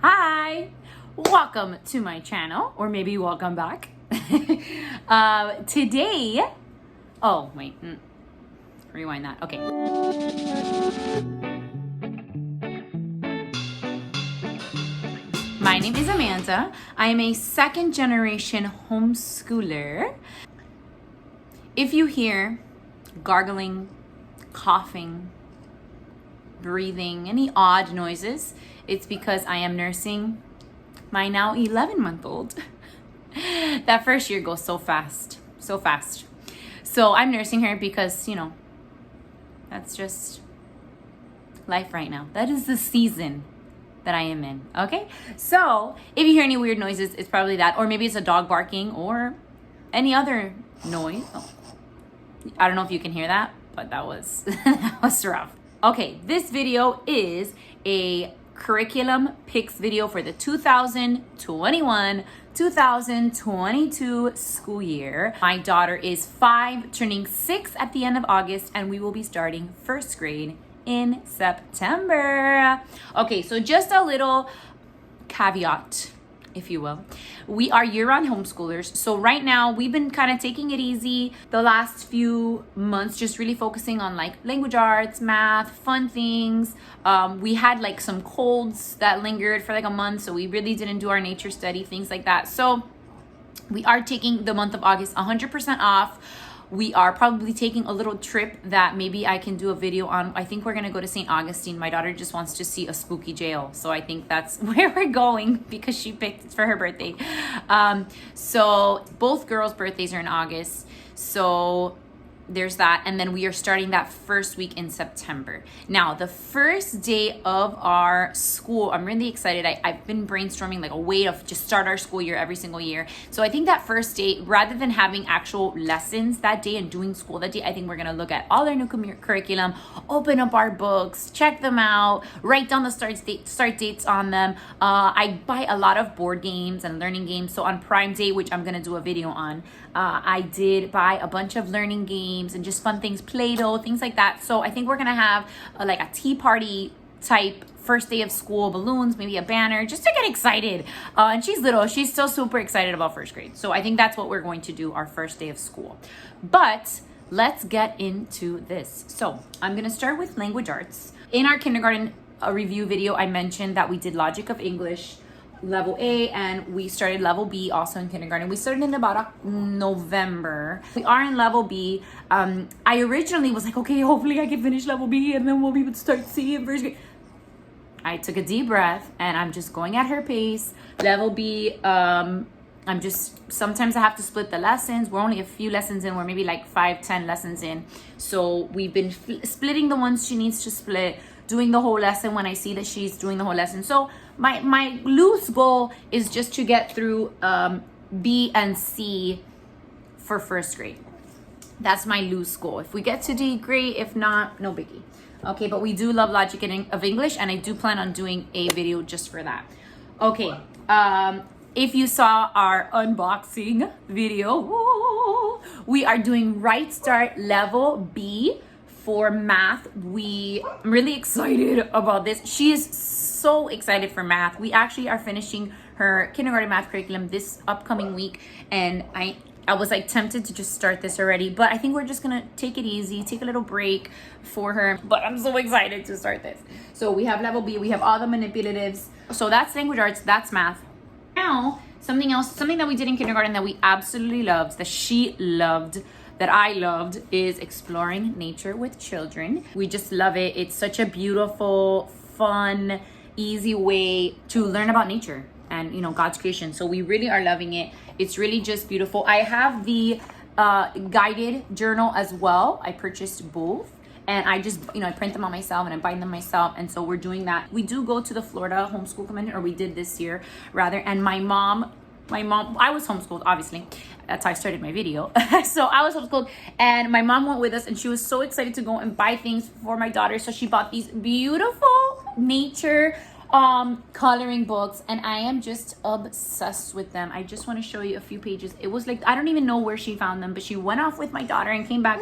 Hi, welcome to my channel, or maybe welcome back. Today, oh wait, rewind that. Okay. My name is Amanda. I am a second generation homeschooler. If you hear gargling, coughing, breathing, any odd noises, it's because I am nursing my now 11-month-old. That first year goes so fast, so fast. So I'm nursing her because, that's just life right now. That is the season that I am in, okay? So if you hear any weird noises, it's probably that, or maybe it's a dog barking or any other noise. Oh, I don't know if you can hear that, but that was, that was rough. Okay, this video is a curriculum picks video for the 2021-2022 school year. My daughter is 5, turning 6 at the end of August, and we will be starting first grade in September. Okay, so just a little caveat, if you will. We are year-round homeschoolers. So right now we've been kind of taking it easy the last few months, just really focusing on like language arts, math, fun things. We had like some colds that lingered for like a month, so we really didn't do our nature study, things like that. So we are taking the month of August 100% off. We are probably taking a little trip that maybe I can do a video on. I think we're gonna go to St. Augustine. My daughter just wants to see a spooky jail, so I think that's where we're going because she picked it for her birthday. So both girls' birthdays are in August, so there's that. And then we are starting that first week in September. Now, the first day of our school, I'm really excited. I've been brainstorming like a way to just start our school year every single year. So I think that first day, rather than having actual lessons that day and doing school that day, I think we're gonna look at all our new curriculum, open up our books, check them out, write down the start dates on them. I buy a lot of board games and learning games. So on Prime Day, which I'm gonna do a video on, I did buy a bunch of learning games and just fun things, Play-Doh, things like that. So I think we're gonna have like a tea party type first day of school, balloons, maybe a banner, just to get excited. And she's little, she's still super excited about first grade. So I think that's what we're going to do our first day of school. But let's get into this. So I'm gonna start with language arts. In our kindergarten review video, I mentioned that we did Logic of English level A, and we started level B also in kindergarten. We started in about November. We are in level B. I originally was like, okay, hopefully I can finish level B and then we'll be able to start C in first grade. I took a deep breath and I'm just going at her pace. Level B, sometimes I have to split the lessons. We're only a few lessons in. We're maybe like 5-10 lessons in. So we've been splitting the ones she needs to split, doing the whole lesson when I see that she's doing the whole lesson. So my loose goal is just to get through B and C for first grade. That's my loose goal. If we get to D, great. If not, no biggie. Okay, but we do love Logic of English, and I do plan on doing a video just for that. Okay, if you saw our unboxing video, we are doing Right Start level B for math. I'm really excited about this. She is so excited for math. We actually are finishing her kindergarten math curriculum this upcoming week, and I was like tempted to just start this already, but I think we're just gonna take it easy, take a little break for her, but I'm so excited to start this. So we have level B, we have all the manipulatives. So that's language arts, that's math. Now, something that we did in kindergarten that we absolutely loved, that she loved, that I loved, is exploring nature with children. We just love it. It's such a beautiful, fun, easy way to learn about nature and God's creation. So we really are loving it. It's really just beautiful. I have the guided journal as well. I purchased both, and I just I print them on myself and I bind them myself, and so we're doing that. We do go to the Florida Homeschool Convention, or we did this year rather, and my mom, I was homeschooled, obviously. That's how I started my video. So I was homeschooled, and my mom went with us, and she was so excited to go and buy things for my daughter. So she bought these beautiful nature coloring books, and I am just obsessed with them. I just want to show you a few pages. It was like, I don't even know where she found them, but she went off with my daughter and came back.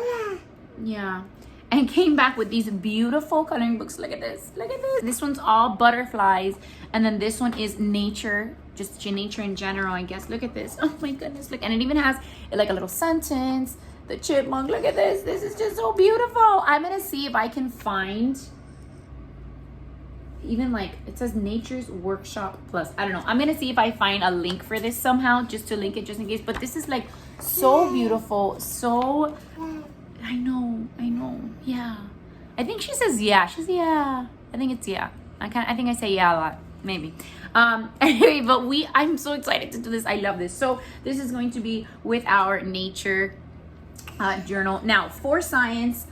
Yeah. and came back with these beautiful coloring books. Look at this. Look at this. This one's all butterflies. And then this one is nature, just nature in general, I guess. Look at this. Oh my goodness. Look. And it even has like a little sentence. The chipmunk. Look at this. This is just so beautiful. I'm going to see if I can find even like it says Nature's Workshop Plus. I don't know. I'm gonna see if I find a link for this somehow, just to link it just in case. But this is like so beautiful. So I know. Yeah. I think she says yeah. She's yeah. I think it's yeah. I think I say yeah a lot. Maybe. Anyway, but I'm so excited to do this. I love this. So this is going to be with our nature journal. Now for science,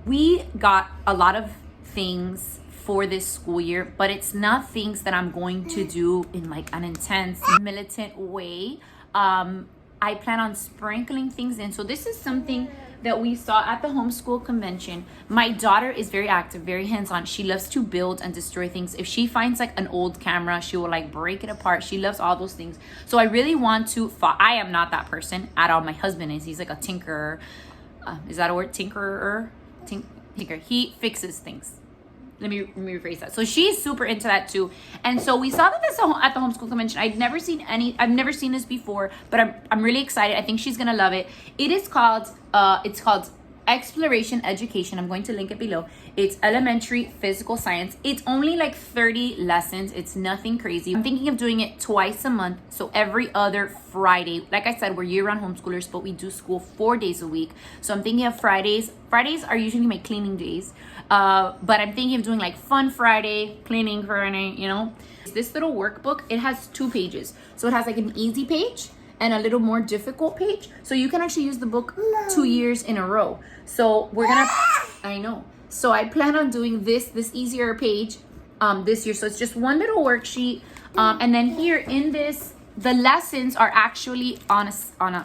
we got a lot of things for this school year, but it's not things that I'm going to do in like an intense militant way. I plan on sprinkling things in. So this is something that we saw at the homeschool convention. My daughter is very active, very hands-on. She loves to build and destroy things. If she finds like an old camera, she will like break it apart. She loves all those things. So I really want to, I am not that person at all. My husband is. He's like a tinkerer. Is that a word? Tinkerer? Tinker. He fixes things. Let me rephrase that. So she's super into that too. And so we saw that this at the homeschool convention. I've never seen this before, but I'm really excited. I think she's gonna love it. It is called Exploration Education. I'm going to link it below. It's elementary physical science. It's only like 30 lessons. It's nothing crazy. I'm thinking of doing it twice a month. So every other Friday. Like I said, we're year-round homeschoolers, but we do school 4 days a week. So I'm thinking of Fridays. Fridays are usually my cleaning days. But I'm thinking of doing like Fun Friday, Cleaning Friday, you know. This little workbook, it has 2 pages. So it has like an easy page and a little more difficult page. So you can actually use the book 2 years in a row. So we're gonna, I know. So I plan on doing this easier page this year. So it's just one little worksheet. And then here in this, the lessons are actually on a,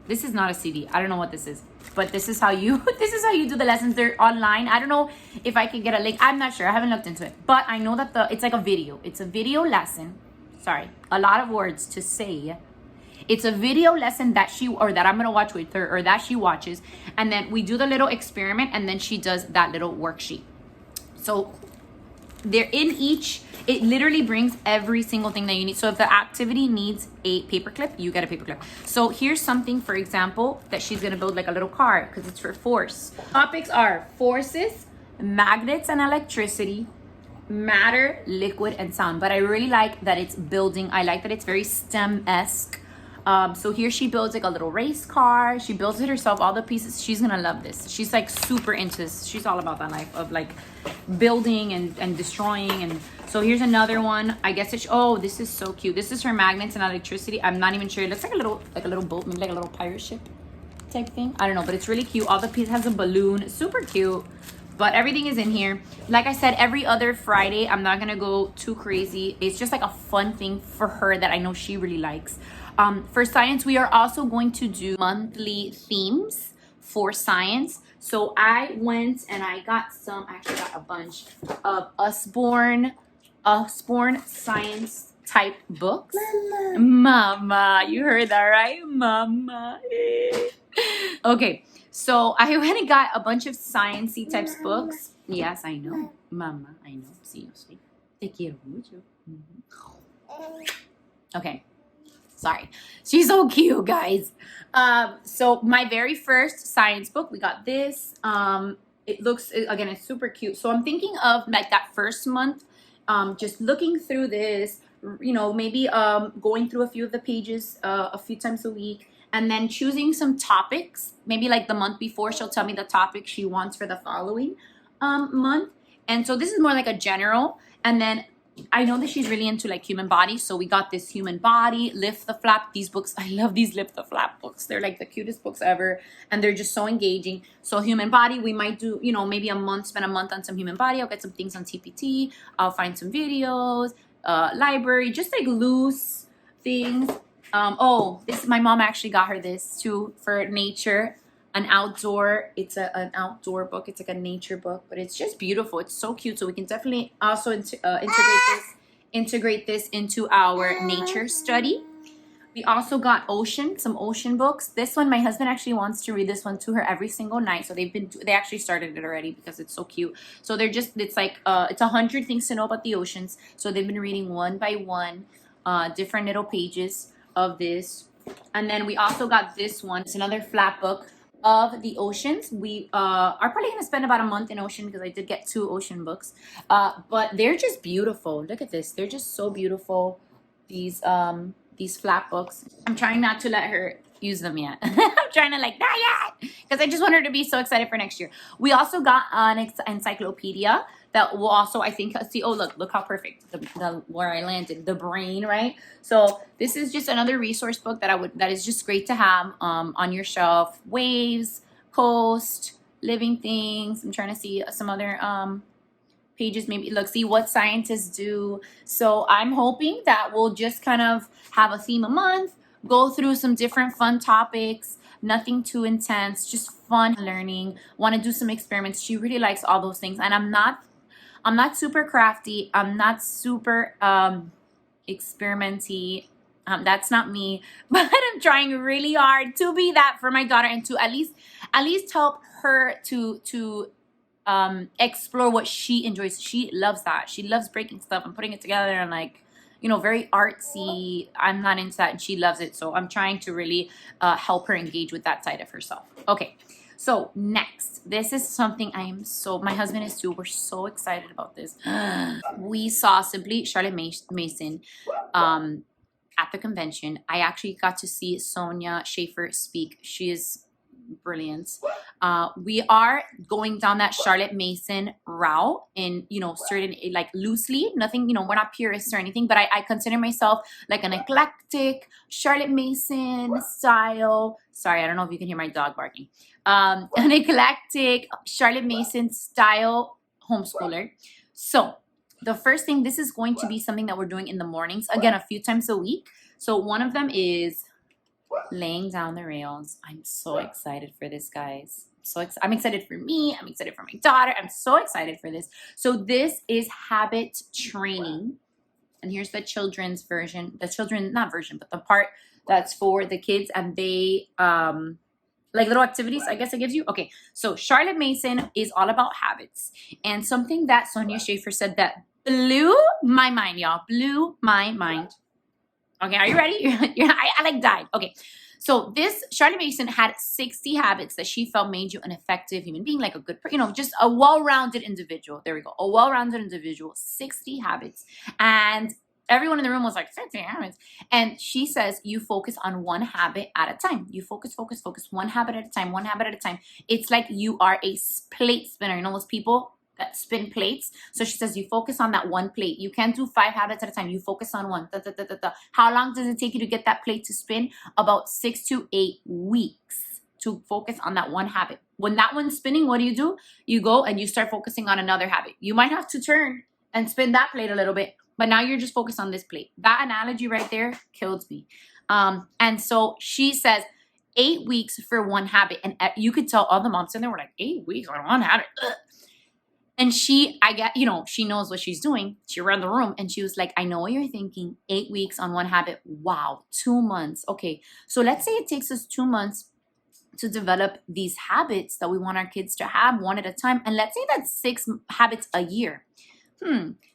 this is not a CD. I don't know what this is, but this is how you do the lessons. They're online. I don't know if I can get a link. I'm not sure. I haven't looked into it, but I know that it's like a video. It's a video lesson. Sorry, a lot of words to say. It's a video lesson that I'm gonna watch with her, or that she watches, and then we do the little experiment, and then she does that little worksheet. So they're in each. It literally brings every single thing that you need. So if the activity needs a paperclip, you get a paperclip. So here's something, for example, that she's gonna build like a little car because it's for force. Topics are forces, magnets and electricity, matter, liquid, and sound. But I really like that it's building. I like that it's very STEM-esque. So here she builds like a little race car. She builds it herself, all the pieces. She's gonna love this. She's like super into this. She's all about that life of like building and destroying. And so here's another one. I guess it's, oh, this is so cute. This is her magnets and electricity. I'm not even sure. It looks like a little boat, maybe like a little pirate ship type thing. I don't know, but it's really cute. All the pieces has a balloon, super cute. But everything is in here. Like I said, every other Friday, I'm not gonna go too crazy. It's just like a fun thing for her that I know she really likes. For science, we are also going to do monthly themes for science. So I went and I actually got a bunch of Usborne science type books. Mama, you heard that right? Mama. Okay, so I went and got a bunch of sciencey types books. Yes, I know. Mama, I know. Sí, yo soy. Te quiero mucho. Okay. Sorry. She's so cute, guys. So my very first science book, we got this. Again, it's super cute. So I'm thinking of like that first month, just looking through this, you know, maybe going through a few of the pages a few times a week, and then choosing some topics. Maybe like the month before, she'll tell me the topic she wants for the following month. And so this is more like a general. And then I know that she's really into like human body. So we got this human body, lift the flap. These books, I love these lift the flap books. They're like the cutest books ever. And they're just so engaging. So human body, we might do, you know, maybe spend a month on some human body. I'll get some things on TPT. I'll find some videos, library, just like loose things. My mom actually got her this too for nature. An outdoor, it's an outdoor book. It's like a nature book, but it's just beautiful. It's so cute. So we can definitely also integrate this into our nature study. We also got some ocean books. This one, my husband actually wants to read this one to her every single night. So they actually started it already because it's so cute. So it's like, it's 100 things to know about the oceans. So they've been reading one by one, different little pages of this. And then we also got this one. It's another flat book of the oceans. We are probably going to spend about a month in ocean because I did get 2 ocean books. But they're just beautiful. Look at this. They're just so beautiful. These flat books. I'm trying not to let her use them yet. I'm trying to not yet, because I just want her to be so excited for next year. We also got an encyclopedia that will also, I think, see, oh, look how perfect, where I landed, the brain, right? So this is just another resource book that is just great to have on your shelf. Waves, coast, living things. I'm trying to see some other pages, maybe see what scientists do. So I'm hoping that we'll just kind of have a theme a month, go through some different fun topics, nothing too intense, just fun learning. Want to do some experiments. She really likes all those things, and I'm not super crafty. I'm not super experimenty. That's not me, but I'm trying really hard to be that for my daughter, and to at least help her to explore what she enjoys. She loves that. She loves breaking stuff and putting it together, and very artsy. I'm not into that, and she loves it. So I'm trying to really help her engage with that side of herself. Okay, so next, this is something my husband is too. We're so excited about this. We saw Simply Charlotte Mason at the convention. I actually got to see Sonia Schaefer speak. She is brilliant. We are going down that Charlotte Mason route in, certain, loosely, nothing, we're not purists or anything, but I consider myself like an eclectic Charlotte Mason style. Sorry, I don't know if you can hear my dog barking. An eclectic Charlotte Mason style homeschooler. So the first thing, this is going to be something that we're doing in the mornings, again, a few times a week. So one of them is laying down the rails. I'm so excited for this, guys. I'm excited for me. I'm excited for my daughter. I'm so excited for this. So this is habit training. And here's the children's version. Not version, but the part that's for the kids. And they, little activities, I guess it gives you. Okay, so Charlotte Mason is all about habits. And something that Sonia Schaefer said that blew my mind, y'all. Blew my mind. Okay, are you ready? I died. Okay, so this Charlotte Mason had 60 habits that she felt made you an effective human being, like a good, just a well-rounded individual. There we go, a well-rounded individual. 60 habits, and everyone in the room was like 60 habits. And she says you focus on one habit at a time. You focus, one habit at a time, one habit at a time. It's like you are a plate spinner. You know those people that spin plates. So she says you focus on that one plate. You can't do 5 habits at a time. You focus on one. How long does it take you to get that plate to spin? About 6 to 8 weeks to focus on that one habit. When that one's spinning, what do? You go and you start focusing on another habit. You might have to turn and spin that plate a little bit, but now you're just focused on this plate. That analogy right there kills me. And so she says 8 weeks for one habit. And you could tell all the moms in there were like, 8 weeks on one habit. Ugh. And she knows what she's doing. She ran the room and she was like, I know what you're thinking. 8 weeks on one habit. Wow, 2 months. Okay, so let's say it takes us 2 months to develop these habits that we want our kids to have one at a time. And let's say that's 6 habits a year.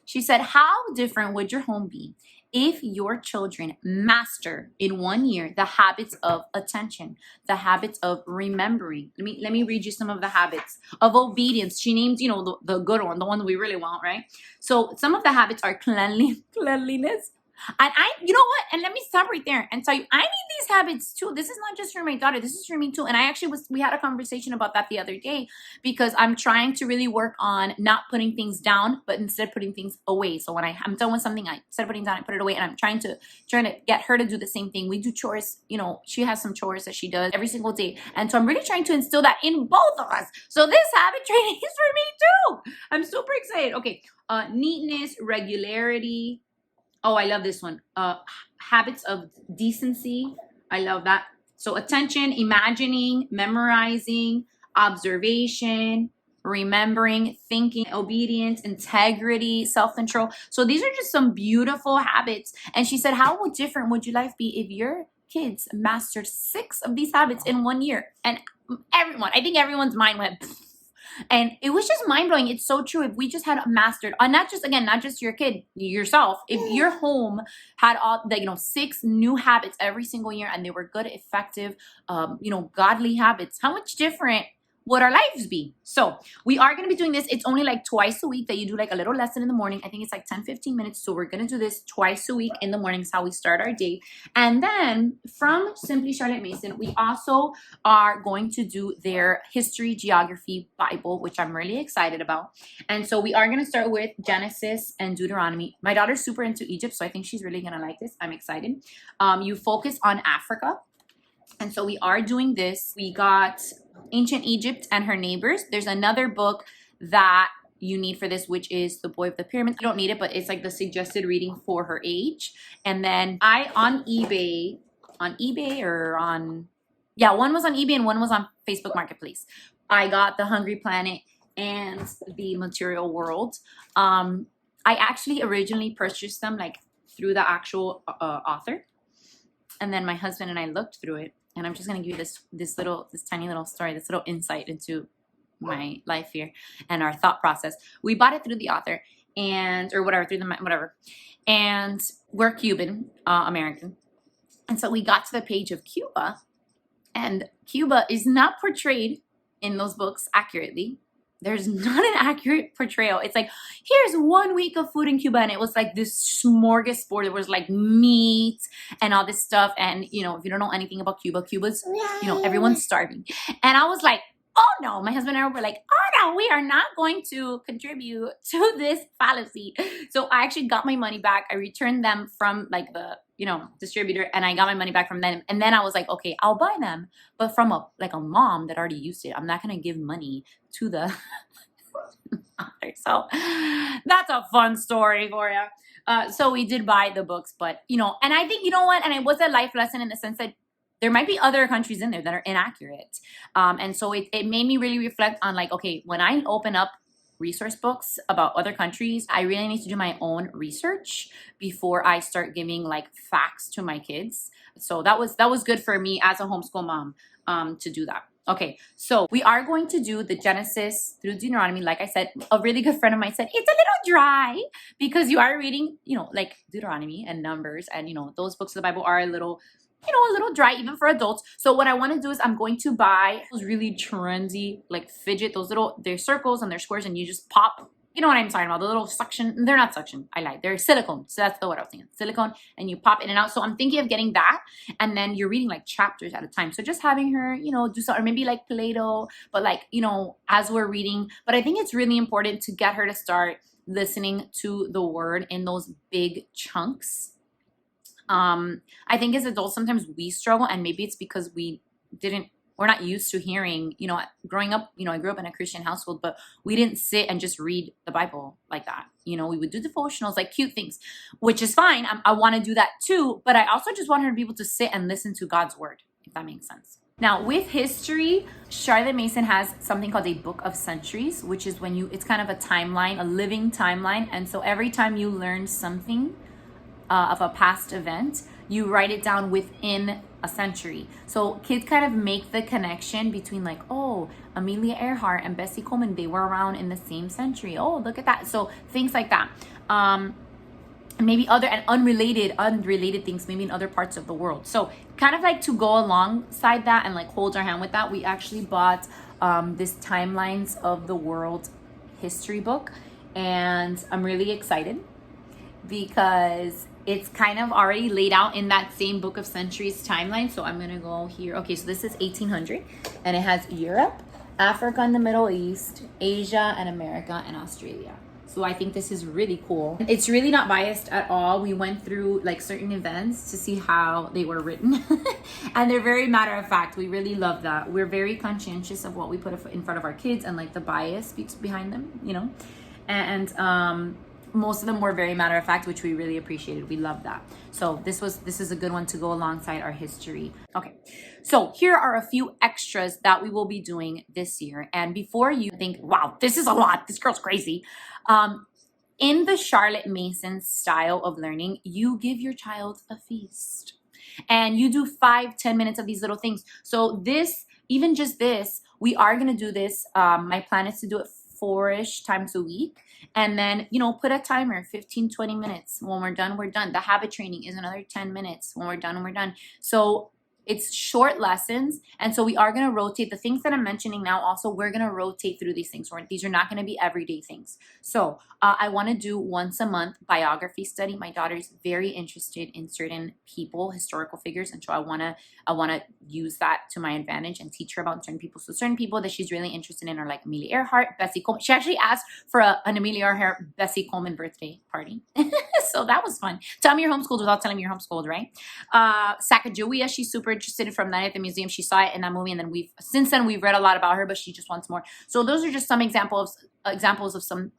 She said, how different would your home be if your children master in 1 year the habits of attention, the habits of remembering? Let me read you some of the habits of obedience. She named, the good one, the one that we really want, right? So some of the habits are cleanliness. And you know what? And let me stop right there and tell you, I need these habits too. This is not just for my daughter. This is for me too. And we had a conversation about that the other day, because I'm trying to really work on not putting things down, but instead putting things away. So when I'm done with something, instead of putting it down, I put it away. And I'm trying to get her to do the same thing. We do chores. She has some chores that she does every single day. And so I'm really trying to instill that in both of us. So this habit training is for me too. I'm super excited. Okay. Neatness, regularity. Oh, I love this one. Habits of decency. I love that. So attention, imagining, memorizing, observation, remembering, thinking, obedience, integrity, self-control. So these are just some beautiful habits. And she said, how different would your life be if your kids mastered 6 of these habits in 1 year? And I think everyone's mind went, pfft. And it was just mind-blowing. It's so true. If we just had mastered, not just your kid, yourself, if your home had all the 6 new habits every single year, and they were good, effective, godly habits, how much different would our lives be? So we are going to be doing this. It's only like twice a week that you do like a little lesson in the morning. I think it's like 10-15 minutes. So we're going to do this twice a week in the morning. Is how we start our day. And then from Simply Charlotte Mason, we also are going to do their history, geography, Bible, which I'm really excited about. And so we are going to start with Genesis and Deuteronomy. My daughter's super into Egypt, so I think she's really going to like this. I'm excited. You focus on Africa. And so we are doing this. We got Ancient Egypt and Her Neighbors. There's another book that you need for this, which is The Boy of the Pyramids. You don't need it, but it's like the suggested reading for her age. And then on eBay or on, one was on eBay and one was on Facebook Marketplace. I got The Hungry Planet and The Material World. I actually originally purchased them like through the actual author. And then my husband and I looked through it. And I'm just going to give you this tiny little story, this little insight into my life here and our thought process. We bought it through the author and we're Cuban American. And so we got to the page of Cuba, and Cuba is not portrayed in those books accurately. There's not an accurate portrayal. It's like, here's 1 week of food in Cuba. And it was like this smorgasbord. There was like meat and all this stuff. And, if you don't know anything about Cuba, Cuba's, everyone's starving. And I was like, oh no. My husband and I were like, oh no, we are not going to contribute to this fallacy. So I actually got my money back. I returned them from like the, distributor, and I got my money back from them. And then I was like, okay, I'll buy them, but from a mom that already used it. I'm not going to give money to the author. So that's a fun story for you. So we did buy the books, but, and I think, and it was a life lesson in the sense that there might be other countries in there that are inaccurate. And so it made me really reflect on like, okay, when I open up resource books about other countries, I really need to do my own research before I start giving like facts to my kids. So that was good for me as a homeschool mom to do that. Okay, so we are going to do the Genesis through Deuteronomy. Like I said, a really good friend of mine said, it's a little dry because you are reading, like Deuteronomy and Numbers, and, those books of the Bible are a little dry even for adults. So what I want to do is I'm going to buy those really trendy, like fidget, they're circles and they're squares, and you just pop, you know what I'm talking about, the little suction. They're not suction, I lied. They're silicone. So that's what I was thinking, silicone, and you pop in and out. So I'm thinking of getting that, and then you're reading like chapters at a time. So just having her, do something, or maybe like Play-Doh, but like, as we're reading. But I think it's really important to get her to start listening to the word in those big chunks. I think as adults, sometimes we struggle, and maybe it's because we're not used to hearing, growing up, I grew up in a Christian household, but we didn't sit and just read the Bible like that. We would do devotionals, like cute things, which is fine. I want to do that too, but I also just want her to be able to sit and listen to God's word, if that makes sense. Now with history, Charlotte Mason has something called a book of centuries, which is it's kind of a timeline, a living timeline. And so every time you learn something of a past event, you write it down within a century. So kids kind of make the connection between like, oh, Amelia Earhart and Bessie Coleman, they were around in the same century. Oh, look at that. So things like that. Maybe other and unrelated things, maybe in other parts of the world. So kind of like to go alongside that and like hold our hand with that, we actually bought this Timelines of the World history book. And I'm really excited because it's kind of already laid out in that same book of centuries timeline. So I'm gonna go here. Okay, so this is 1800, and it has Europe, Africa and the Middle East, Asia and America, and Australia. So I think this is really cool. It's really not biased at all. We went through like certain events to see how they were written and they're very matter of fact. We really love that. We're very conscientious of what we put in front of our kids and like the bias behind them, And most of them were very matter of fact, which we really appreciated. We love that. So this is a good one to go alongside our history. Okay, so here are a few extras that we will be doing this year. And before you think, wow, this is a lot, this girl's crazy. In the Charlotte Mason style of learning, you give your child a feast. And you do 5-10 minutes of these little things. So this, even just this, we are going to do this. My plan is to do it 4-ish times a week. And then, you know, put a timer, 15-20 minutes. When we're done, we're done. The habit training is another 10 minutes. When we're done, we're done. So it's short lessons. And so we are going to rotate the things that I'm mentioning now. Also, we're going to rotate through these things. These are not going to be everyday things. So I want to do once a month biography study. My daughter's very interested in certain people, historical figures. And so I want to use that to my advantage and teach her about certain people. So certain people that she's really interested in are like Amelia Earhart, Bessie Coleman. She actually asked for an Amelia Earhart, Bessie Coleman birthday party. So that was fun. Tell me you're homeschooled without telling me you're homeschooled, right? Sacagawea, she's super interested from that at the museum. She saw it in that movie, and then since then we've read a lot about her, but she just wants more. So those are just some examples of some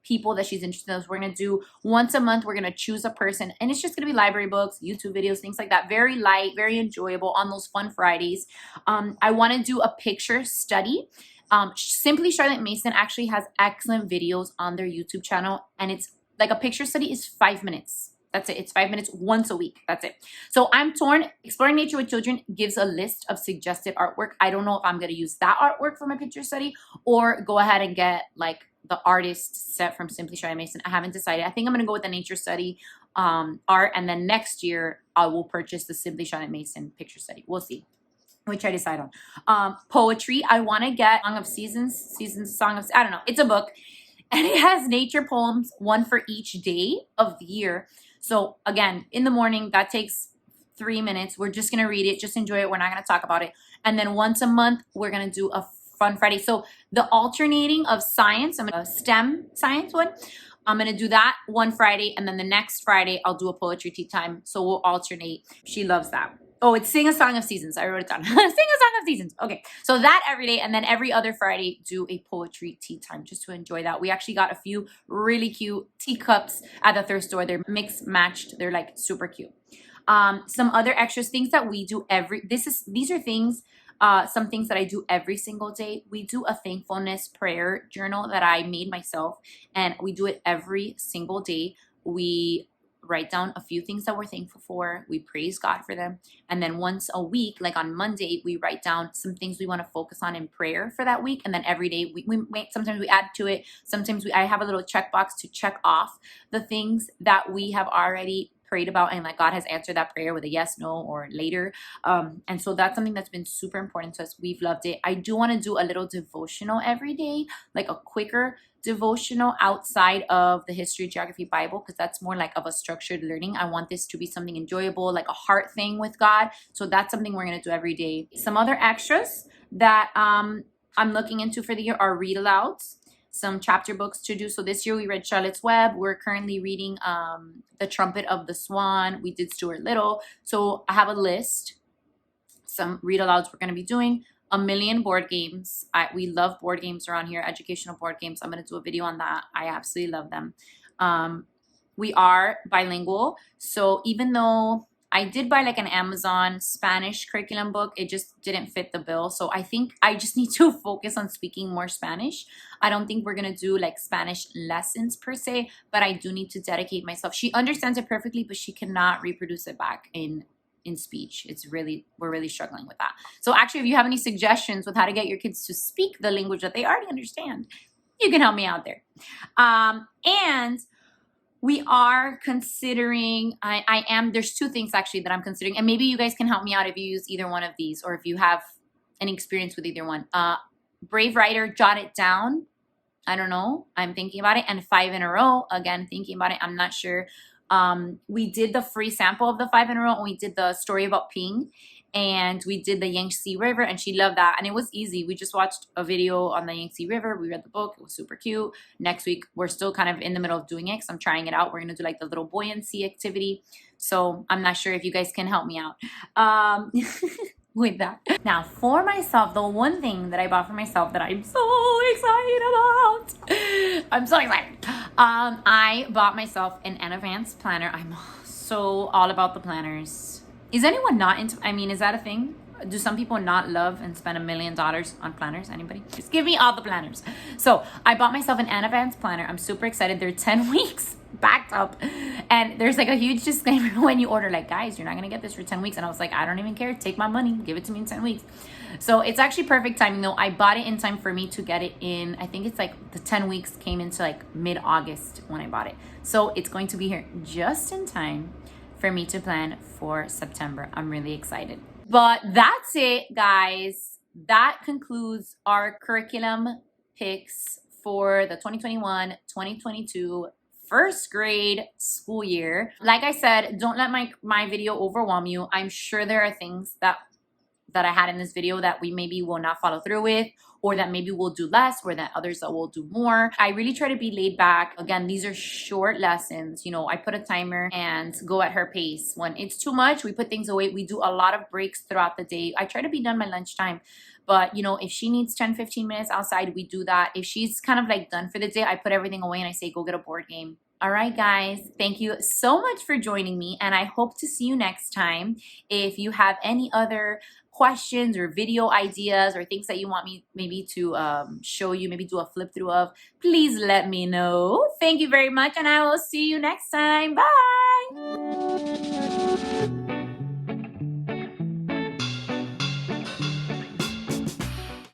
people that she's interested in. We're going to do once a month. We're going to choose a person, and it's just going to be library books, YouTube videos, things like that. Very light, very enjoyable on those fun Fridays. I want to do a picture study. Simply Charlotte Mason actually has excellent videos on their YouTube channel, and it's like a picture study is 5 minutes. That's it. It's 5 minutes once a week. That's it. So I'm torn. Exploring Nature with Children gives a list of suggested artwork. I don't know if I'm going to use that artwork for my picture study or go ahead and get like the artist set from Simply Charlotte Mason. I haven't decided. I think I'm going to go with the nature study art. And then next year I will purchase the Simply Charlotte Mason picture study. We'll see which I decide on. Poetry. I want to get Song of Seasons, Song of, I don't know. It's a book. And it has nature poems, one for each day of the year. So again, in the morning, that takes 3 minutes. We're just going to read it, just enjoy it. We're not going to talk about it. And then once a month, we're going to do a fun Friday. So the alternating of science, I'm going to STEM science one. I'm going to do that one Friday. And then the next Friday, I'll do a poetry tea time. So we'll alternate. She loves that. Oh, it's Sing a Song of Seasons. I wrote it down. Sing a Song of Seasons. Okay. So that every day. And then every other Friday, do a poetry tea time just to enjoy that. We actually got a few really cute teacups at the thrift store. They're mixed matched. They're like super cute. Some other extras, things that we do these are things, some things that I do every single day. We do a thankfulness prayer journal that I made myself, and we do it every single day. We write down a few things that we're thankful for. We praise God for them. And then once a week, like on Monday, we write down some things we want to focus on in prayer for that week. And then every day sometimes we add to it. Sometimes I have a little checkbox to check off the things that we have already prayed about and like God has answered that prayer with a yes, no, or later. And so that's something that's been super important to us. We've loved it. I do want to do a little devotional every day, like a quicker devotional outside of the history, geography, Bible, because that's more like of a structured learning. I want this to be something enjoyable, like a heart thing with God. So that's something we're going to do every day. Some other extras that I'm looking into for the year are read alouds, some chapter books to do. So this year we read Charlotte's Web. We're currently reading The Trumpet of the Swan. We did Stuart Little. So I have a list, some read alouds we're going to be doing. A million board games. We love board games around here, educational board games. I'm going to do a video on that. I absolutely love them. We are bilingual. So even though I did buy like an Amazon Spanish curriculum book, it just didn't fit the bill. So I think I just need to focus on speaking more Spanish. I don't think we're going to do like Spanish lessons per se, but I do need to dedicate myself. She understands it perfectly, but she cannot reproduce it back in speech. We're really struggling with that. So actually, if you have any suggestions with how to get your kids to speak the language that they already understand, you can help me out there. And we are considering, there's two things actually that I'm considering, and maybe you guys can help me out if you use either one of these or if you have any experience with either one. Brave Writer, jot it down. I don't know. I'm thinking about it. And 5 in a row, again, thinking about it. I'm not sure. We did the free sample of the 5 in a row, and we did the story about Ping, and we did the Yangtze River, and she loved that. And it was easy. We just watched a video on the Yangtze River. We read the book. It was super cute. Next week, we're still kind of in the middle of doing it because I'm trying it out. We're going to do like the little buoyancy activity. So I'm not sure if you guys can help me out. with that. Now for myself, the one thing that I bought for myself that I'm so excited about, I'm so excited. I bought myself an advance planner. I'm so all about the planners. Is anyone not into, I mean, is that a thing? Do some people not love and spend $1 million on planners? Anybody? Just give me all the planners. So I bought myself an advance planner. I'm super excited. They're 10 weeks backed up. And there's like a huge disclaimer when you order, like, guys, you're not going to get this for 10 weeks. And I was like, I don't even care. Take my money. Give it to me in 10 weeks. So it's actually perfect timing though. I bought it in time for me to get it in. I think it's like the 10 weeks came into like mid-August when I bought it. So it's going to be here just in time for me to plan for September. I'm really excited. But that's it, guys. That concludes our curriculum picks for the 2021-2022 first grade school year. Like I said, don't let my video overwhelm you. I'm sure there are things that I had in this video that we maybe will not follow through with, or that maybe we'll do less, or that others that will do more. I really try to be laid back. Again, these are short lessons. You know, I put a timer and go at her pace. When it's too much, we put things away. We do a lot of breaks throughout the day. I try to be done by lunchtime. But, you know, if she needs 10, 15 minutes outside, we do that. If she's kind of like done for the day, I put everything away and I say, go get a board game. All right, guys, thank you so much for joining me, and I hope to see you next time. If you have any other questions or video ideas or things that you want me maybe to show you, maybe do a flip through of, please let me know. Thank you very much, and I will see you next time. Bye.